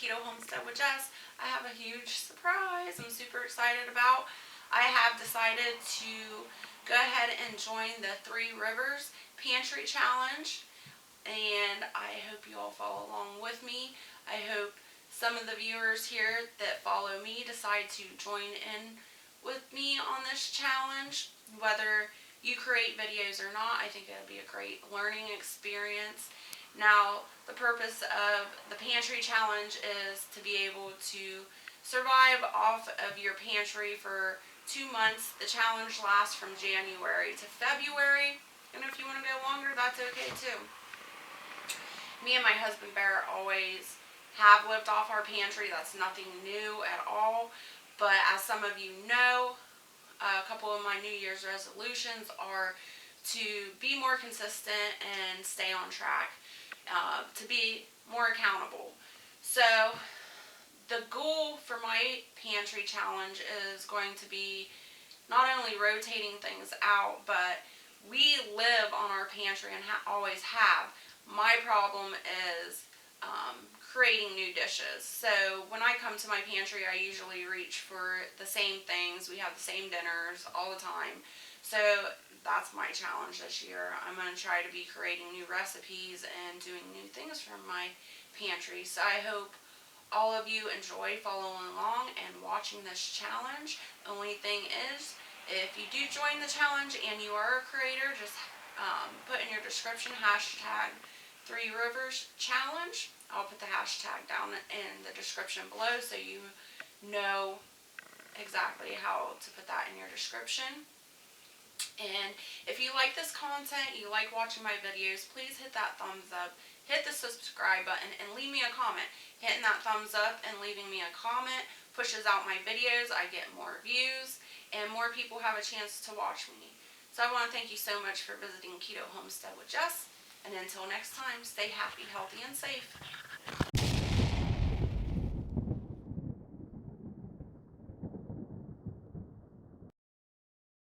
Keto Homestead with Jess. I have a huge surprise I'm super excited about. I have decided to go ahead and join the Three Rivers Pantry Challenge, and I hope you all follow along with me. I hope some of the viewers here that follow me decide to join in with me on this challenge. Whether you create videos or not, I think it'll be a great learning experience. Now, the purpose of the Pantry Challenge is to be able to survive off of your pantry for 2 months. The challenge lasts from January to February, and if you want to go longer, that's okay too. Me and my husband Bear always have lived off our pantry. That's nothing new at all. But as some of you know, a couple of my New Year's resolutions are to be more consistent and stay on track, to be more accountable. So the goal for my pantry challenge is going to be not only rotating things out, but we live on our pantry and always have. My problem is creating new dishes. So when I come to my pantry, I usually reach for the same things. We have the same dinners all the time. So that's my challenge this year. I'm going to try to be creating new recipes and doing new things from my pantry. So I hope all of you enjoy following along and watching this challenge. The only thing is, if you do join the challenge and you are a creator, just put in your description hashtag #3riverschallenge. I'll put the hashtag down in the description below so you know exactly how to put that in your description. And if you like this content, you like watching my videos, please hit that thumbs up, hit the subscribe button, and leave me a comment. Hitting that thumbs up and leaving me a comment pushes out my videos. I get more views and more people have a chance to watch me. So I want to thank you so much for visiting Keto Homestead with Jess. And until next time, stay happy, healthy, and safe.